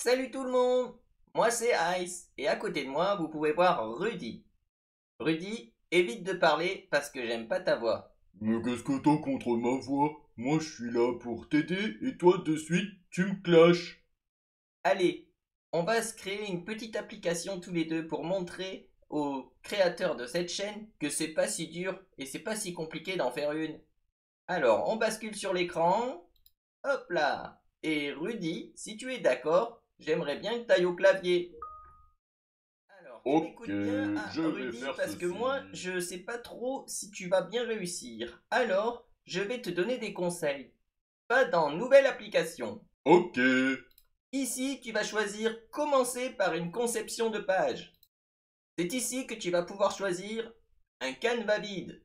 Salut tout le monde, moi c'est Ice et à côté de moi vous pouvez voir Rudy. Rudy, évite de parler parce que j'aime pas ta voix. Mais qu'est-ce que t'as contre ma voix? Moi je suis là pour t'aider et toi de suite tu me clashes. Allez, on va se créer une petite application tous les deux pour montrer aux créateurs de cette chaîne que c'est pas si dur et c'est pas si compliqué d'en faire une. Alors on bascule sur l'écran, hop là. Et Rudy, si tu es d'accord, j'aimerais bien que tu ailles au clavier. Alors, tu Ok, m'écoutes bien, je vais Rudy, faire parce que moi, ceci. je sais pas trop si tu vas bien réussir. Alors, je vais te donner des conseils. Va dans Nouvelle application. Ok, Ici, tu vas choisir Commencer par une conception de page. C'est ici que tu vas pouvoir choisir un canevas vide.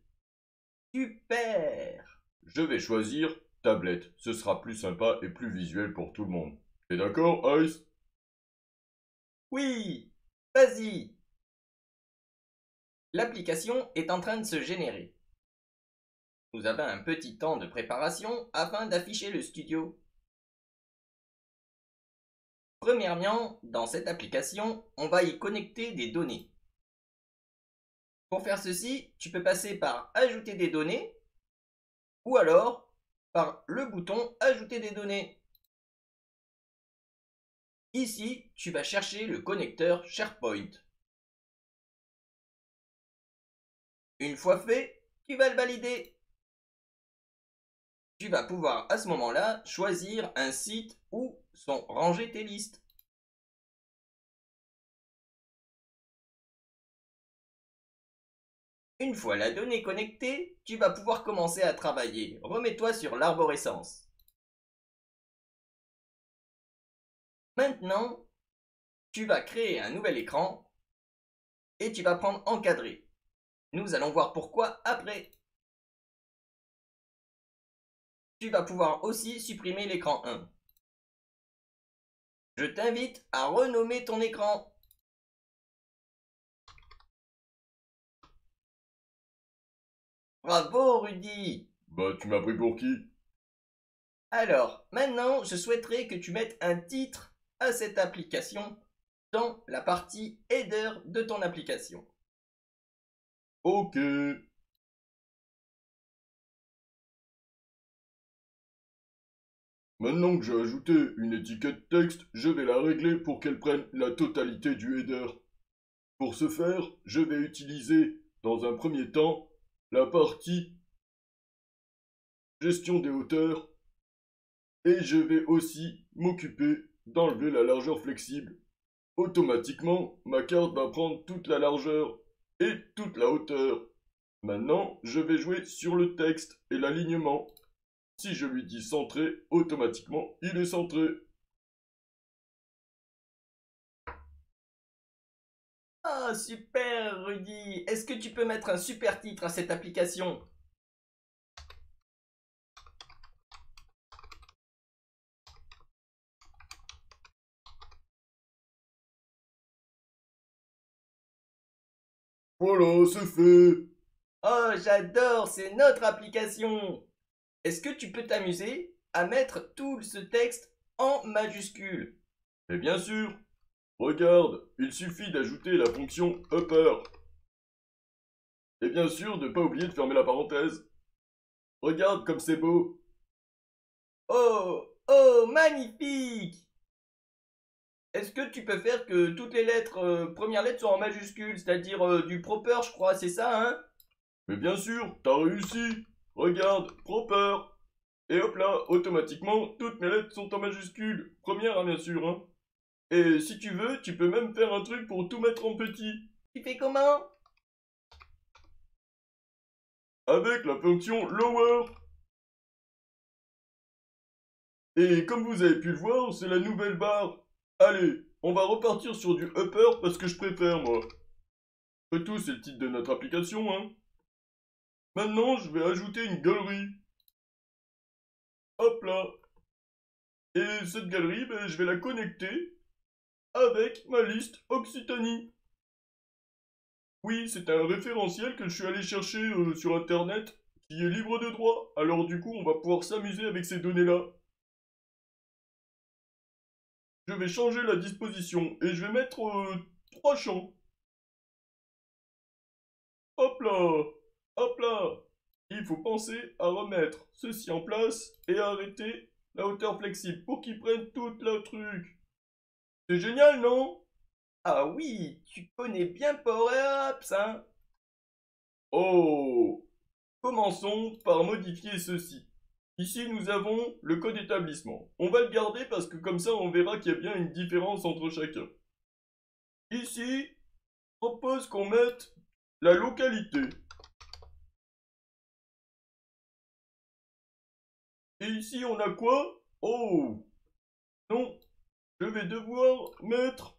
Super! je vais choisir tablette. Ce sera plus sympa et plus visuel pour tout le monde. T'es d'accord, Ice? Oui! Vas-y! L'application est en train de se générer. Nous avons un petit temps de préparation afin d'afficher le studio. Premièrement, dans cette application, on va y connecter des données. Pour faire ceci, tu peux passer par Ajouter des données ou alors par le bouton Ajouter des données. Ici, tu vas chercher le connecteur SharePoint. Une fois fait, tu vas le valider. Tu vas pouvoir à ce moment-là choisir un site où sont rangées tes listes. Une fois la donnée connectée, tu vas pouvoir commencer à travailler. Remets-toi sur l'arborescence. Maintenant, tu vas créer un nouvel écran et tu vas prendre encadré. Nous allons voir pourquoi après. Tu vas pouvoir aussi supprimer l'écran 1. Je t'invite à renommer ton écran. Bravo Rudy! Bah tu m'as pris pour qui? Alors, maintenant, je souhaiterais que tu mettes un titre à cette application dans la partie header de ton application. Ok. Maintenant que j'ai ajouté une étiquette texte, je vais la régler pour qu'elle prenne la totalité du header. Pour ce faire, je vais utiliser dans un premier temps la partie gestion des hauteurs et je vais aussi m'occuper d'enlever la largeur flexible. Automatiquement, ma carte va prendre toute la largeur et toute la hauteur. Maintenant, je vais jouer sur le texte et l'alignement. Si je lui dis centré, automatiquement, il est centré. Ah, super Rudy! Est-ce que tu peux mettre un super titre à cette application? Voilà, c'est fait. Oh, j'adore, c'est notre application! Est-ce que tu peux t'amuser à mettre tout ce texte en majuscule? Et bien sûr, regarde, il suffit d'ajouter la fonction upper. Et bien sûr, de ne pas oublier de fermer la parenthèse. Regarde comme c'est beau. Oh, oh, magnifique! Est-ce que tu peux faire que toutes les lettres, premières lettres soient en majuscule, c'est-à-dire du proper, je crois, c'est ça, hein? Mais bien sûr, t'as réussi. Regarde, proper. Et hop là, automatiquement, toutes mes lettres sont en majuscules. Première, hein, bien sûr, hein. Et si tu veux, tu peux même faire un truc pour tout mettre en petit. Tu fais comment? Avec la fonction lower. Et comme vous avez pu le voir, c'est la nouvelle barre. Allez, on va repartir sur du upper parce que je préfère, moi. Après tout, c'est le titre de notre application, hein. Maintenant, je vais ajouter une galerie. Hop là. Et cette galerie, ben, je vais la connecter avec ma liste Occitanie. Oui, c'est un référentiel que je suis allé chercher sur internet qui est libre de droit. Alors du coup, on va pouvoir s'amuser avec ces données-là. je vais changer la disposition et je vais mettre 3 champs. Hop là! Hop là! Il faut penser à remettre ceci en place et à arrêter la hauteur flexible pour qu'il prenne toute la truc. C'est génial, non? Ah oui, tu connais bien Power Apps, hein? Oh! Commençons par modifier ceci. Ici, nous avons le code établissement. On va le garder parce que comme ça, on verra qu'il y a bien une différence entre chacun. Ici, je propose qu'on mette la localité. Et ici, on a quoi? Oh! Non, je vais devoir mettre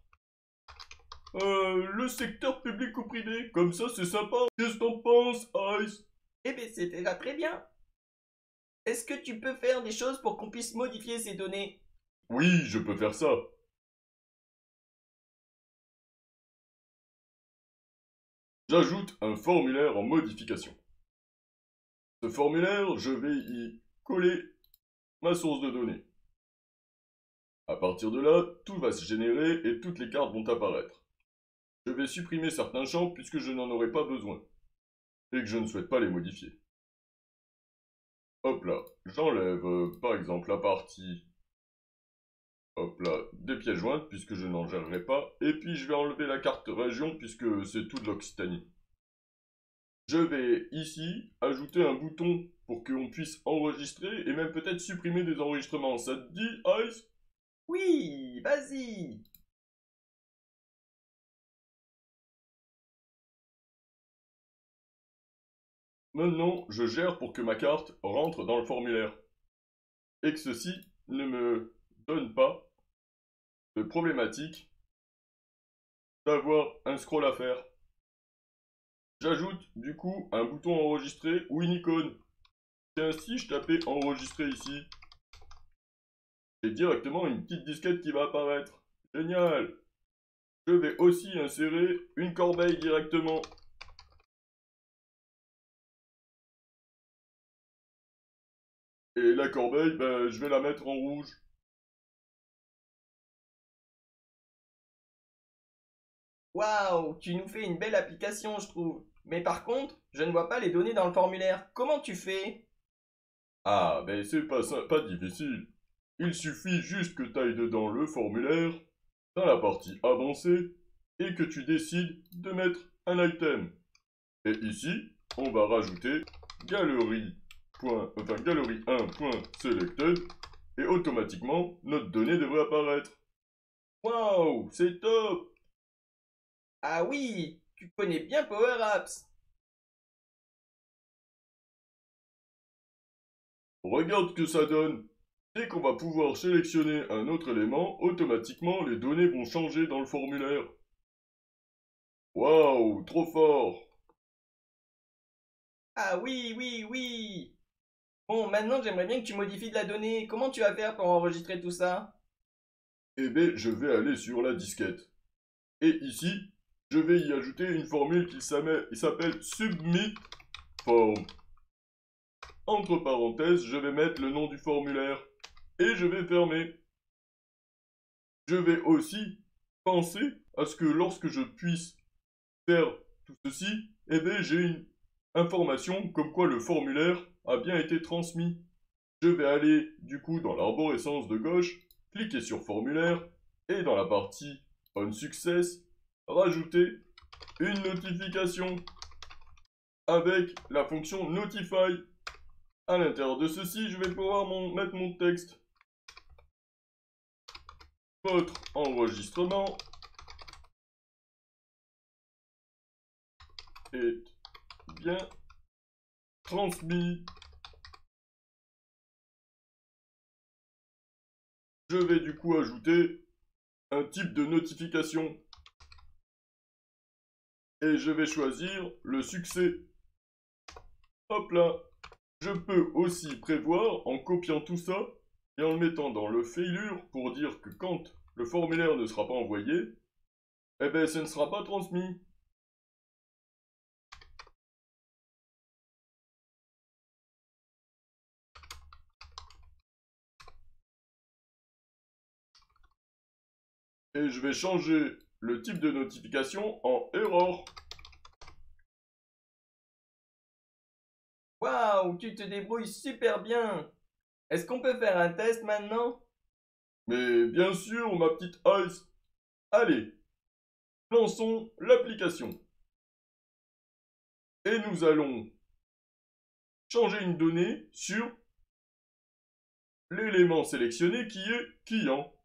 le secteur public ou privé. Comme ça, c'est sympa. Qu'est-ce que t'en penses, Ice? Eh bien, c'était là très bien. Est-ce que tu peux faire des choses pour qu'on puisse modifier ces données? Oui, je peux faire ça. J'ajoute un formulaire en modification. Ce formulaire, je vais y coller ma source de données. À partir de là, tout va se générer et toutes les cartes vont apparaître. Je vais supprimer certains champs puisque je n'en aurai pas besoin et que je ne souhaite pas les modifier. Hop là, j'enlève par exemple la partie hop là, des pièces jointes puisque je n'en gérerai pas et puis je vais enlever la carte région puisque c'est tout de l'Occitanie. Je vais ici ajouter un bouton pour qu'on puisse enregistrer et même peut-être supprimer des enregistrements. Ça te dit, Ice? Oui, vas-y. Maintenant, je gère pour que ma carte rentre dans le formulaire et que ceci ne me donne pas de problématique d'avoir un scroll à faire. J'ajoute du coup un bouton enregistrer ou une icône. Tiens, si je tapais enregistrer ici, j'ai directement une petite disquette qui va apparaître. Génial! Je vais aussi insérer une corbeille directement. Et la corbeille, ben, je vais la mettre en rouge. Waouh, tu nous fais une belle application, je trouve. Mais par contre, je ne vois pas les données dans le formulaire. Comment tu fais? Ah, ben c'est pas difficile. Il suffit juste que tu ailles dedans le formulaire, dans la partie avancée, et que tu décides de mettre un item. Et ici, on va rajouter galerie, galerie 1.selected, et automatiquement, notre donnée devrait apparaître. Waouh, c'est top! Ah oui, tu connais bien Power Apps. Regarde ce que ça donne. Dès qu'on va pouvoir sélectionner un autre élément, automatiquement les données vont changer dans le formulaire. Waouh, trop fort! Ah oui, oui, oui. Bon, maintenant j'aimerais bien que tu modifies de la donnée. Comment tu vas faire pour enregistrer tout ça? Eh bien, je vais aller sur la disquette. Et ici, je vais y ajouter une formule qui s'appelle submit form. Entre parenthèses, je vais mettre le nom du formulaire. Et je vais fermer. Je vais aussi penser à ce que lorsque je puisse faire tout ceci, eh bien, j'ai une information comme quoi le formulaire a bien été transmis. Je vais aller du coup dans l'arborescence de gauche, cliquer sur formulaire et dans la partie on success, rajouter une notification avec la fonction notify. À l'intérieur de ceci, je vais pouvoir mettre mon texte. Votre enregistrement est bien transmis. Je vais du coup ajouter un type de notification et je vais choisir le succès. Hop là. Je peux aussi prévoir en copiant tout ça et en le mettant dans le failure pour dire que quand le formulaire ne sera pas envoyé, eh ben ce ne sera pas transmis. Et je vais changer le type de notification en error. Waouh, tu te débrouilles super bien. Est-ce qu'on peut faire un test maintenant? Mais bien sûr, ma petite Ice. Allez, lançons l'application. Et nous allons changer une donnée sur l'élément sélectionné qui est client.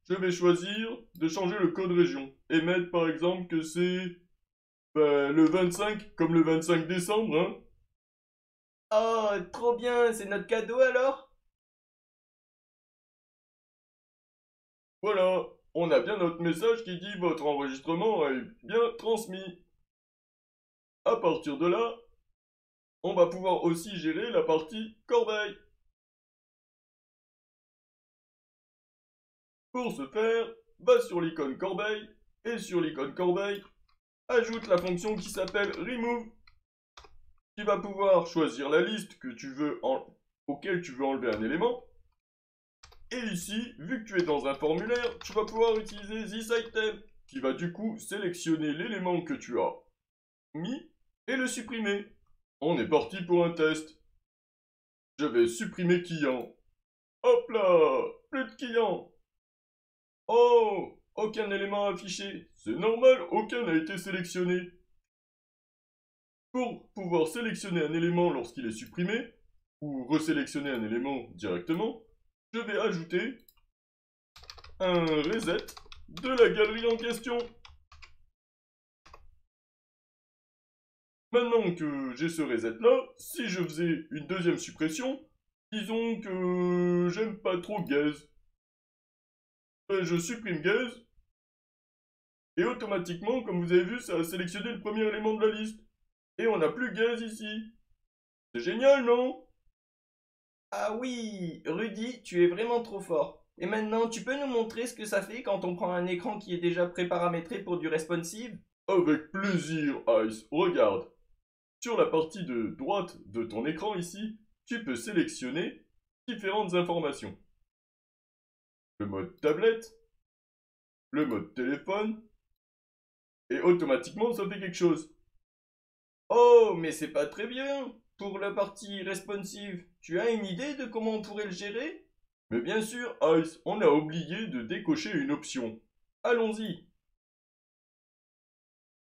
Je vais choisir de changer le code région et mettre par exemple que c'est le 25 comme le 25 décembre. Hein. Oh, trop bien, c'est notre cadeau alors? Voilà, on a bien notre message qui dit votre enregistrement est bien transmis. À partir de là, on va pouvoir aussi gérer la partie corbeille. Pour ce faire, va sur l'icône corbeille et sur l'icône corbeille, ajoute la fonction qui s'appelle remove. Tu vas pouvoir choisir la liste auquel tu veux enlever un élément. Et ici, vu que tu es dans un formulaire, tu vas pouvoir utiliser thisItem qui va du coup sélectionner l'élément que tu as mis et le supprimer. On est parti pour un test. Je vais supprimer client. Hop là, plus de client. Oh, aucun élément affiché. C'est normal, aucun n'a été sélectionné. Pour pouvoir sélectionner un élément lorsqu'il est supprimé, ou resélectionner un élément directement, je vais ajouter un reset de la galerie en question. Maintenant que j'ai ce reset là, si je faisais une deuxième suppression, disons que j'aime pas trop Gaze. Je supprime Gaze, et automatiquement, comme vous avez vu, ça a sélectionné le premier élément de la liste. Et on n'a plus Gaze ici. C'est génial, non? Ah oui, Rudy, tu es vraiment trop fort. Et maintenant, tu peux nous montrer ce que ça fait quand on prend un écran qui est déjà pré-paramétré pour du responsive? Avec plaisir, Ice. Regarde. Sur la partie de droite de ton écran ici, tu peux sélectionner différentes informations. Le mode tablette, le mode téléphone, et automatiquement ça fait quelque chose. Oh, mais c'est pas très bien. Pour la partie responsive, tu as une idée de comment on pourrait le gérer? Mais bien sûr, Ice, on a oublié de décocher une option. Allons-y.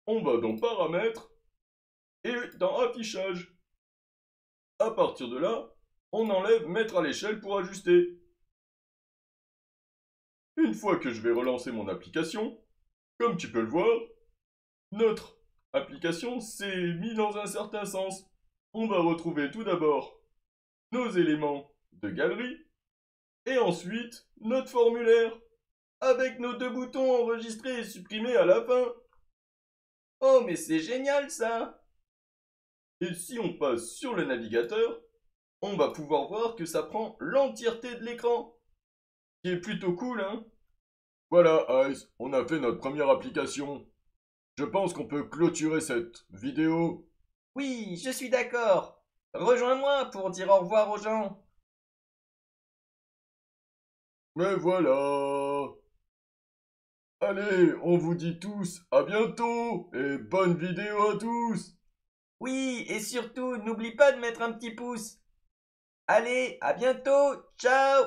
On va dans Paramètres et dans Affichage. À partir de là, on enlève Mettre à l'échelle pour ajuster. Une fois que je vais relancer mon application, comme tu peux le voir, notre application s'est mise dans un certain sens. On va retrouver tout d'abord nos éléments de galerie et ensuite notre formulaire avec nos deux boutons enregistrés et supprimés à la fin. Oh, mais c'est génial ça! Et si on passe sur le navigateur, on va pouvoir voir que ça prend l'entièreté de l'écran. Qui est plutôt cool, hein? Voilà, Ice, on a fait notre première application. Je pense qu'on peut clôturer cette vidéo. Oui, je suis d'accord. Rejoins-moi pour dire au revoir aux gens. Mais voilà. Allez, on vous dit tous à bientôt et bonne vidéo à tous. Oui, et surtout, n'oublie pas de mettre un petit pouce. Allez, à bientôt. Ciao!